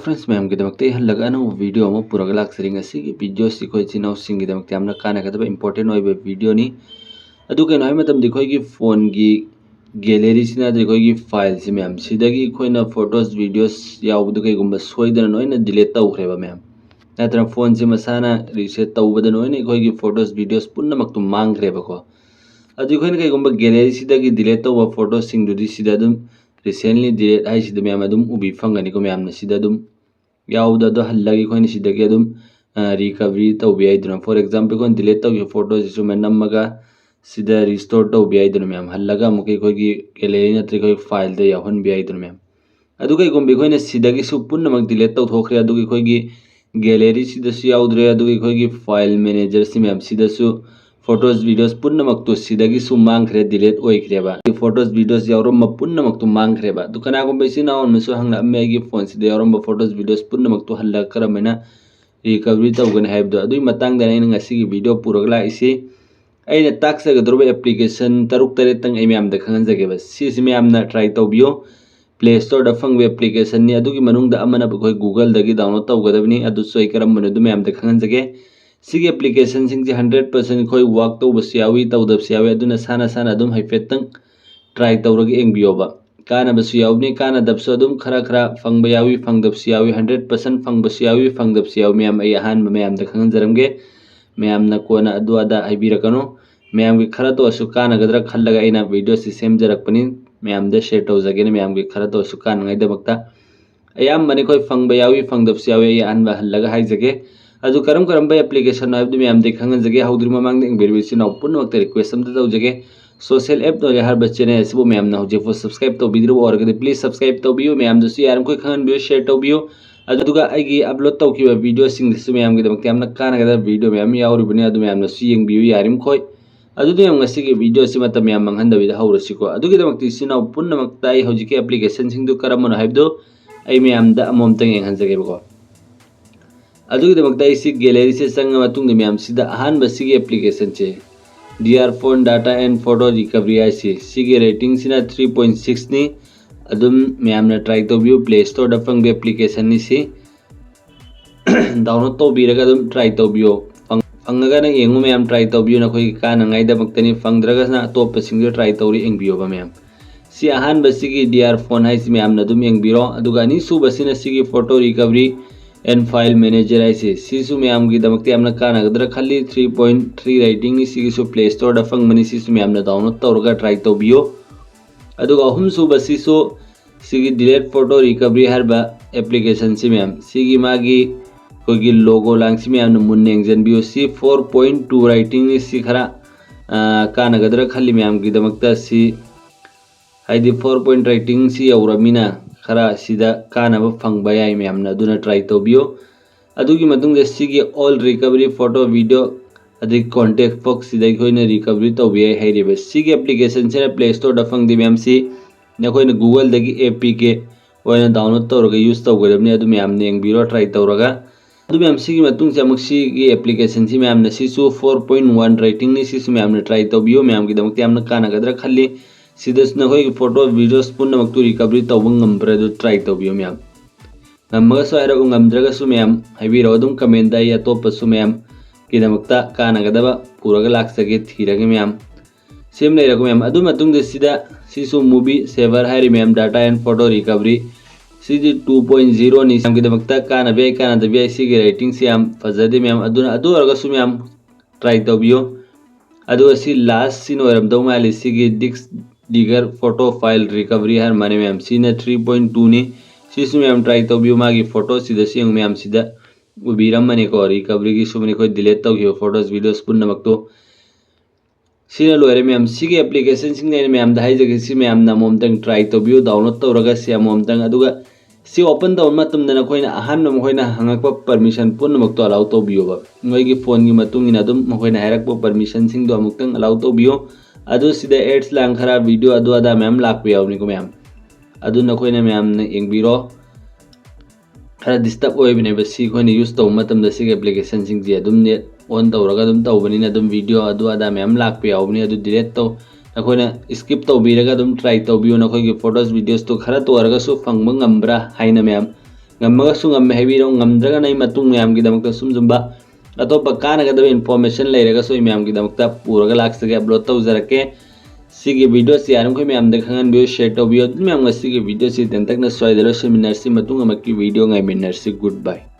Friends ma'am की हल्लग अनब video पुरग लाक्सरी video से चिनाउसिंग कानगदब इंपोर्टेंट वीडियो की फोन की गैलरी की फाइल से मैम सिदगी फोटोस वीडियोस यावद कईगुम सोदन नोइन डिलीट तौख्रेब मैम नत्र फोन से मसाना रिसेट तौबद नोइन की फोटोस वीडियोस पुनमक मांग्रेबको कईगुम गैलरी से डिलीट तौब फोटोस रिसेंटली डिलीट है मैम उबी फंगनीको मैम यावद हल्लगी रिकवरी तौब फॉर एग्जाम्पल डिलीट तौर फोटोस नमग रिस्टोर तौब मैम हल्लग गैलरी नत्र फाइल याहन मैम कईगुम पुनमक डिलीट तौथोख्रे गैलरी याद्रे फाइल मैनेजर से मैम फोटोस वीडियोस पुनमक मांग्रे डिलीट होइख्रेबा फोटोस वीडियोस यावरम पुनमक मांग्रेबा कनागुम हंगमे फोन से यावरम फोटोस वीडियोस पुनमक हल्लग करमना रिकवरी तौगनी है वीडियो पुरग लाइसे अगर ताक्सगद्रब एप्लीकेशन तरुक तरेतंग मैम खंगनजगेब मैम ट्राई तौबियो प्ले स्टोर फंग एप्लीकेशन गूगल डाउनलोड तौगदबनी करम मैम खंगनजगे एप्लीकेशन 100% वर्क तौबी तौदबी साना साना हाइफेटंग ट्राई तौरग एंबियोब कानबी कानदबसु खरा खरा फंग फंगदबसी 100% फंगबसी फंगदबसी मैम अहानब मैम खंगनजरमगे मैम कोना अदा हाइबिरकनो मैम की खरा तो कानगद्रा खल्लग वीडियो से सेमजरपनी मैम शेयर तौजगे मैम की खरा तो कानगदमक्ता अयामने फंग फंगदबसी अहानब हल्लग हाइजगे करम करम एप्लीकेशन मैम खंगनजगे हौद्री ममांग इंबिरबिसिनाउ पुनमक रिक्वेस्ट तौजगे सोशल एप हर चैनल से मैम हूँ सब्सक्राइब तौबीद्रब प्लीज सब्सक्राइब तौबियो मैम यारमखोई खंगनबियो शेयर तौबियो अपलोड तौखिबा वीडियो मैम की कानगद वीडियो मैम यावरिबने मैम येंबियो यारमखोई मैम वीडियो से मैम मंगहनदबीद हौरसिको सिनाउ पुनमक हौजिक एप्लीकेशन करमनो हाइबदो मैम अमोमतंग येंहनजगेबको गैलरी से चंग मैम अहानब एप्लीकेशन से DR phone data and photo recovery है रेटिंग 3.6 नी मैम ट्राई तौबियो प्ले स्टोर फंग एप्लीकेशन से डाउनलोड तौबीरग ट्राई तौबियो फंगना येंगु मैम ट्राई तौबियो नखोई कानगाइदमक्तनी फंगद्रगना अतोपसिंग ट्राई तौरी एंबियोब मैम सी अहानब DR फोन है मैम एंबिरो अनीसुबसिना photo recovery and file manager है मैम की कानगद्र खली 3.3 रेटिंग प्ले स्टोर फंगनी मैम डाउनलोड तौर ट्राई तौबियो अहूसुबसीसु डिलीट फोटो रिकवरी एप्लीकेशन से मैम मागी लोगो लांग मैम मुन येंजनबियो 4.2 रेटिंग खरा कानगद्र खली मैम की 4 रेटिंग यौरमीना खरा कानब फंग याई मैम ट्राई तौबियो all recovery photo video contact box recovery तौबी एप्लीकेशन से प्ले स्टोर फंगदी मैम से नखोइन गूगल APK डाउनलोड तौर यूज तौगदबनी मैम येंबिरो ट्राई तौरगा मैम एप्लीकेशन से मैम 4.1 रेटिंग मैम ट्राई तौबियो मैम की कानगद्र खली नखोई फोटो वीडियोस पुनमक रिकवरी तौब ट्राई तौबियो मैम गमगसु मैम हाइबिरो कमेंट अतोपसु मैम की कानगदब पुरग लाक्सगे थीरगे मैम सेम लेरगो मैम मूवी सेवर है ma'am data and photo recovery 2.0 नी कानबे कानदबे रेटिंग से फजदे मैम मैम ट्राई तौबियो लास्ट सिनोरमदौ माली डिगर फोटो फाइल रिकवरी हर माने मैम 3.2 नी मैम ट्राई तौबियो मागी फोटो मैम उबीरमनेको रिकवरी की सुमने डिलीट तौखिबा फोटोस वीडियोस पुनमक लोरे मैम एप्लीकेशन मैम हाइजगे मैम अमोमतंग ट्राई तौबियो डाउनलोड तौरगा अमोमतंग ओपन तौर नखोइना अहानब मखोइना हंगप परमिशन पुनमक अलाउ तौबियोब मोइगी फोन की मखोइना हाइरक्प परमिशन अमुक्तंग अलाउ तौबियो एड्स लांग खरा वीडियो अदा मैम लाप यावनिको मैम नखोइना मैम येंबिरो खरा डिस्टर्ब होने यूज तौब एप्लीकेशन नेट ऑन तौरगा तौबनी वीडियो अदा मैम लाप यावनी डिलीट तौ नखोइना स्किप तौबीरगा ट्राई तौबियो नखोइगी फोटोस वीडियोस तो खरा तौरगसु फंगब गम्ब्रा हाइना ma'am ngamagasung ngamme haibiro ngamdraga nay matung mayam gi damakta sumjumba atopa kanagadabe information leiraga so mayam gi damakta puraga laksage upload tawjarake sigi video si yaram khoi mayam da khangan bio share to bio mayam ga sigi video si tentak na soidalo seminar si matung amaki video ngai minar si goodbye.